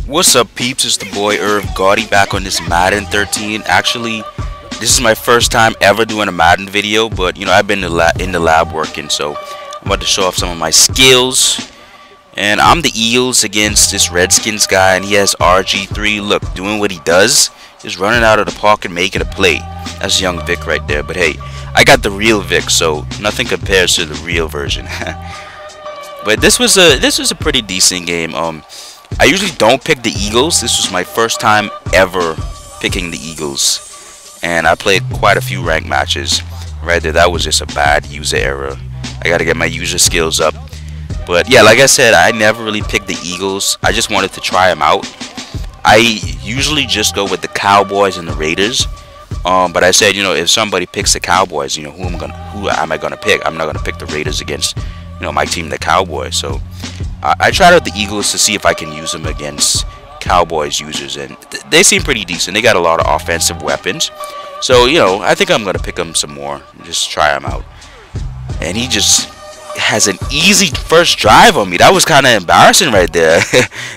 What's up, peeps? It's the boy Irv Gaudy back on this Madden 13. Actually, this is my first time ever doing a Madden video, but I've been in the lab working, so I'm about to show off some of my skills. And I'm the Eels against this Redskins guy, and he has RG3. Look, doing what he does, just running out of the pocket, making a play. That's young Vick right there. But hey, I got the real Vick, so nothing compares to the real version. But this was a pretty decent game. I usually don't pick the Eagles. This was my first time ever picking the Eagles, and I played quite a few ranked matches. Right there, that was just a bad user error. I gotta get my user skills up. But yeah, like I said, I never really picked the Eagles. I just wanted to try them out. I usually just go with the Cowboys and the Raiders. But I said, if somebody picks the Cowboys, who am I gonna pick? I'm not gonna pick the Raiders against, my team, the Cowboys. So I tried out the Eagles to see if I can use them against Cowboys users, and they seem pretty decent. They got a lot of offensive weapons. So, I think I'm gonna pick them some more, just try them out. And he just has an easy first drive on me. That was kind of embarrassing right there,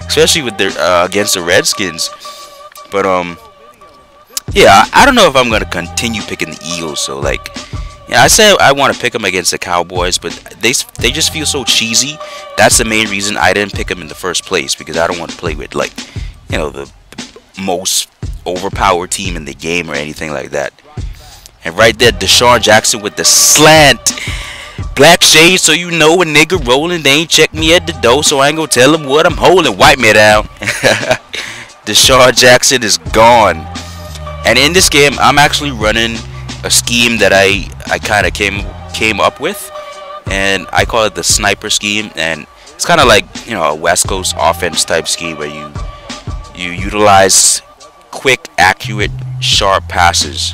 especially with against the Redskins. But yeah, I don't know if I'm gonna continue picking the Eagles. So I say I want to pick them against the Cowboys, but they just feel so cheesy. That's the main reason I didn't pick them in the first place, because I don't want to play with the most overpowered team in the game or anything like that. And right there, Deshaun Jackson with the slant. Black shades, so a nigga rolling. They ain't check me at the door, so I ain't gonna tell them what I'm holding. Wipe me down. Deshaun Jackson is gone. And in this game, I'm actually running a scheme that I kind of came up with, and I call it the sniper scheme. And it's kind of like a West Coast offense type scheme where you utilize quick, accurate, sharp passes,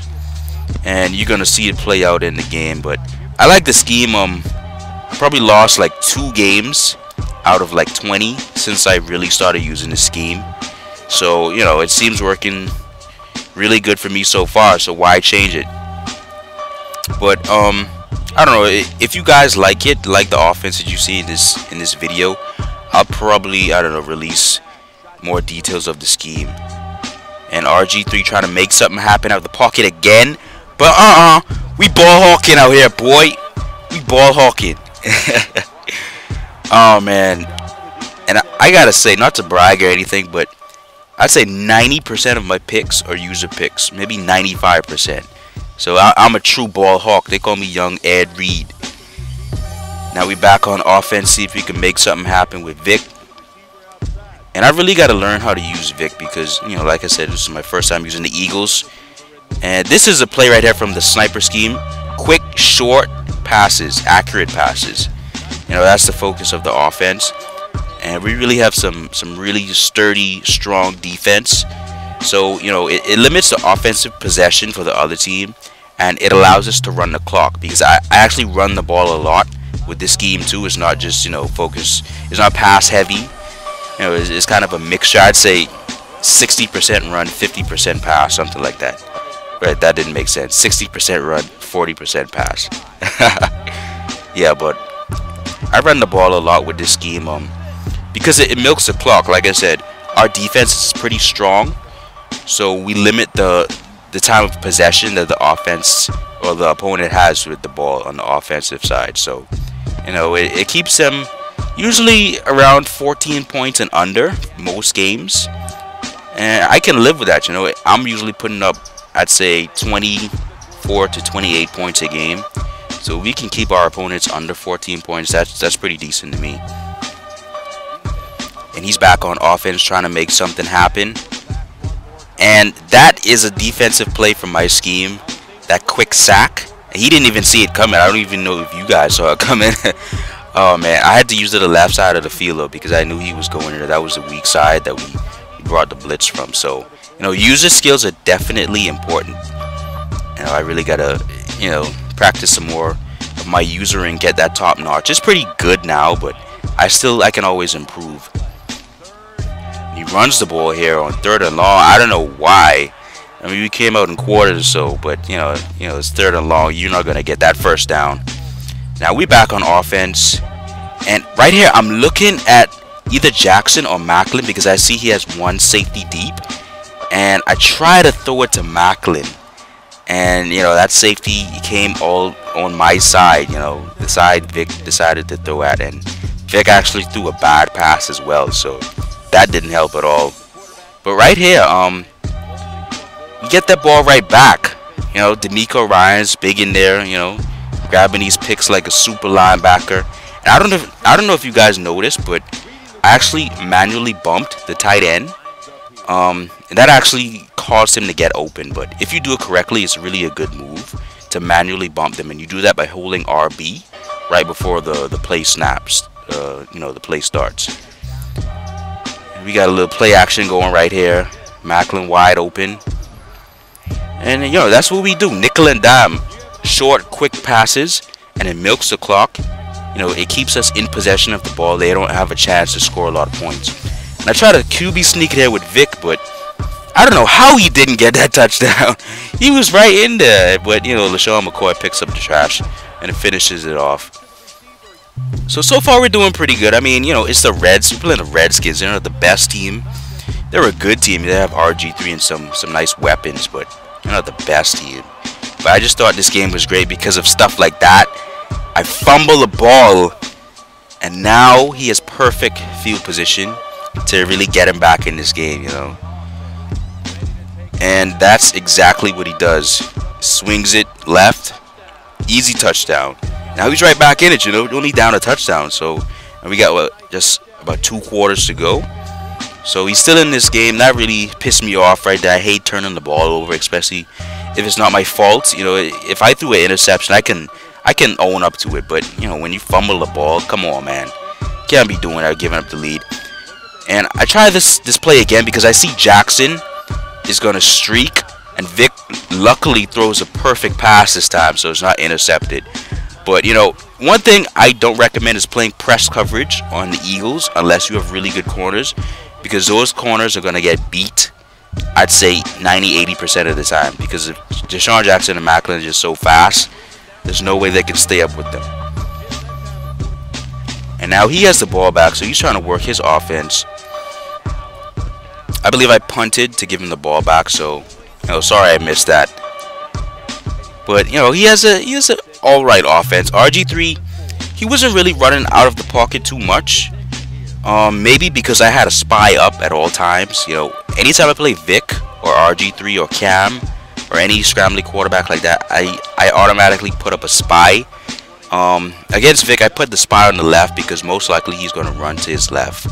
and you're gonna see it play out in the game. But I like the scheme. I probably lost 2 games out of 20 since I really started using the scheme. So it seems working really good for me so far. So why change it? But I don't know if you guys like the offense that you see in this video. I'll probably release more details of the scheme. And RG3 trying to make something happen out of the pocket again. But we ball hawking out here, boy. We ball hawking. Oh man. And I gotta say, not to brag or anything, but I'd say 90% of my picks are user picks, maybe 95%. So I'm a true ball hawk. They call me Young Ed Reed. Now we back on offense, see if we can make something happen with Vick. And I really got to learn how to use Vick because, like I said, this is my first time using the Eagles. And this is a play right here from the sniper scheme. Quick, short passes, accurate passes. That's the focus of the offense. And we really have some really sturdy, strong defense. So, it limits the offensive possession for the other team, and it allows us to run the clock, because I actually run the ball a lot with this scheme too. It's not just, focus. It's not pass heavy. It's kind of a mixture. I'd say 60% run, 50% pass, something like that. Right, that didn't make sense. 60% run, 40% pass. Yeah, but I run the ball a lot with this scheme because it milks the clock. Like I said, our defense is pretty strong. So we limit the time of possession that the offense or the opponent has with the ball on the offensive side. So, it keeps them usually around 14 points and under most games. And I can live with that. I'm usually putting up, I'd say, 24 to 28 points a game. So we can keep our opponents under 14 points. That's pretty decent to me. And he's back on offense trying to make something happen. And that is a defensive play from my scheme. That quick sack. He didn't even see it coming. I don't even know if you guys saw it coming. Oh man, I had to use the left side of the field though, because I knew he was going there. That was the weak side that we brought the blitz from. So, user skills are definitely important. I really gotta, practice some more of my user and get that top notch. It's pretty good now, but I can always improve. He runs the ball here on 3rd and long. I don't know why. We came out in quarters or so, but it's 3rd and long. You're not gonna get that first down. Now we back on offense, and right here I'm looking at either Jackson or Macklin, because I see he has one safety deep, and I try to throw it to Macklin, and that safety came all on my side, the side Vick decided to throw at, and Vick actually threw a bad pass as well, so that didn't help at all. But right here, you get that ball right back. D'Amico Ryan's big in there, grabbing these picks like a super linebacker. And I don't know if you guys noticed, but I actually manually bumped the tight end. And that actually caused him to get open. But if you do it correctly, it's really a good move to manually bump them, and you do that by holding RB right before the play snaps. The play starts. We got a little play action going right here. Macklin wide open. And that's what we do. Nickel and dime. Short, quick passes, and it milks the clock. It keeps us in possession of the ball. They don't have a chance to score a lot of points. And I try to QB sneak there with Vick, but I don't know how he didn't get that touchdown. He was right in there. But LaShawn McCoy picks up the trash and it finishes it off. So far we're doing pretty good. I mean, it's the Reds. We're playing the Redskins. They're not the best team. They're a good team. They have RG3 and some nice weapons, but they're not the best team. But I just thought this game was great because of stuff like that. I fumble the ball, and now he has perfect field position to really get him back in this game, And that's exactly what he does. Swings it left, easy touchdown. Now he's right back in it, only down a touchdown. So, and we got just about 2 quarters to go. So he's still in this game. That really pissed me off right there. I hate turning the ball over, especially if it's not my fault. If I threw an interception, I can own up to it. But when you fumble the ball, come on, man, can't be doing that, giving up the lead. And I try this play again because I see Jackson is gonna streak, and Vick luckily throws a perfect pass this time, so it's not intercepted. But one thing I don't recommend is playing press coverage on the Eagles unless you have really good corners, because those corners are gonna get beat. I'd say 90-80% of the time, because if Deshaun Jackson and Macklin are just so fast, there's no way they can stay up with them. And now he has the ball back, so he's trying to work his offense. I believe I punted to give him the ball back, so sorry I missed that. But he has a all right offense. RG3, he wasn't really running out of the pocket too much. Maybe because I had a spy up at all times. Anytime I play Vick or RG3 or Cam or any scrambling quarterback like that, I automatically put up a spy. Against Vick, I put the spy on the left because most likely he's going to run to his left,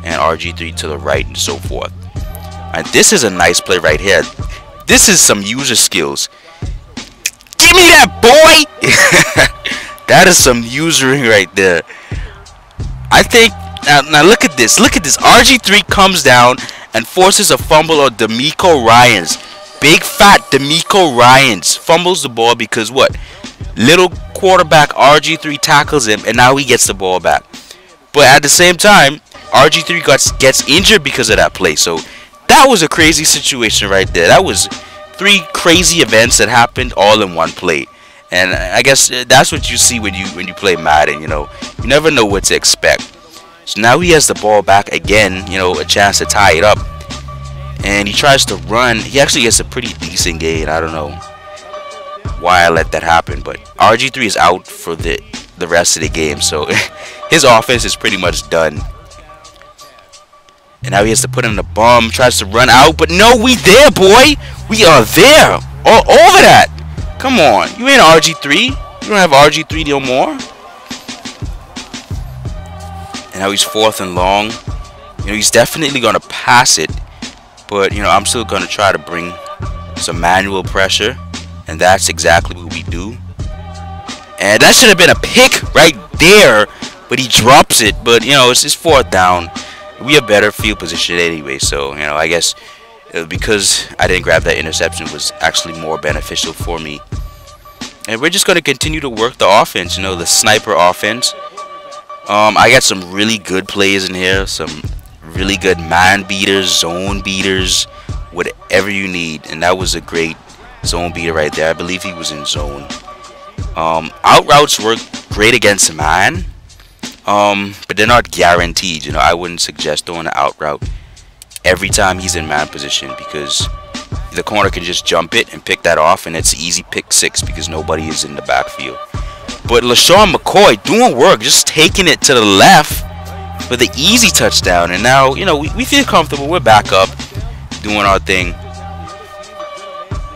and RG3 to the right, and so forth. And this is a nice play right here. This is some user skills. Give me that, boy! That is some usering right there. I think, now look at this. Look at this. RG3 comes down and forces a fumble on D'Amico Ryans. Big fat D'Amico Ryans fumbles the ball because what? Little quarterback RG3 tackles him, and now he gets the ball back. But at the same time, RG3 gets injured because of that play. So that was a crazy situation right there. That was 3 crazy events that happened all in one play. And I guess that's what you see when you play Madden. You never know what to expect. So now he has the ball back again. A chance to tie it up. And he tries to run. He actually gets a pretty decent gain. I don't know why I let that happen, but RG3 is out for the rest of the game. So his offense is pretty much done. And now he has to put in the bum. Tries to run out, but no, we there, boy. We are there. All over that. Come on, you ain't RG3. You don't have RG3 no more. And now he's 4th and long. He's definitely going to pass it. But, I'm still going to try to bring some manual pressure. And that's exactly what we do. And that should have been a pick right there. But he drops it. But, it's just 4th down. We have better field position anyway. So, I guess because I didn't grab that interception was actually more beneficial for me. And we're just going to continue to work the offense. The sniper offense. I got some really good plays in here. Some really good man beaters, zone beaters, whatever you need. And that was a great zone beater right there. I believe he was in zone. Out routes work great against man. But they're not guaranteed. You know, I wouldn't suggest throwing an out route every time he's in man position, because the corner can just jump it and pick that off, and it's an easy pick six because nobody is in the backfield. But LaShawn McCoy doing work, just taking it to the left for the easy touchdown. And now, you know, we feel comfortable. We're back up doing our thing.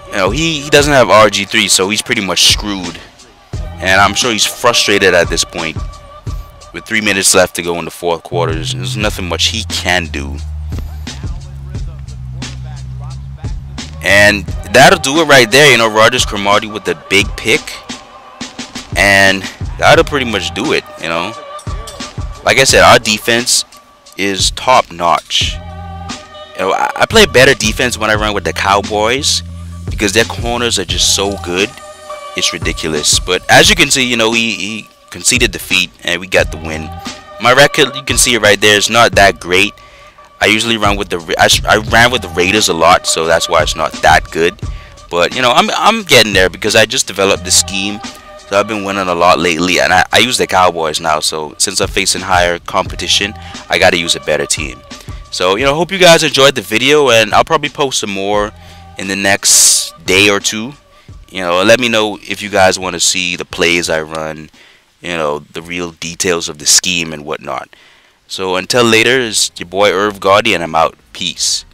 You know, he doesn't have RG3, so he's pretty much screwed. And I'm sure he's frustrated at this point. With 3 minutes left to go in the fourth quarter, there's nothing much he can do. And that'll do it right there. You know, Rogers Cromartie with the big pick. And that'll pretty much do it, you know. Like I said, our defense is top notch. You know, I play better defense when I run with the Cowboys, because their corners are just so good. It's ridiculous. But as you can see, you know, he conceded defeat and we got the win. My record, you can see it right there, is not that great. I usually run with I ran with the Raiders a lot, so that's why it's not that good. But you know, I'm getting there because I just developed the scheme. So I've been winning a lot lately, and I use the Cowboys now. So since I'm facing higher competition, I got to use a better team. So, you know, hope you guys enjoyed the video, and I'll probably post some more in the next day or two. You know, let me know if you guys want to see the plays I run, you know, the real details of the scheme and whatnot. So until later, it's your boy Irv Gotti, and I'm out. Peace.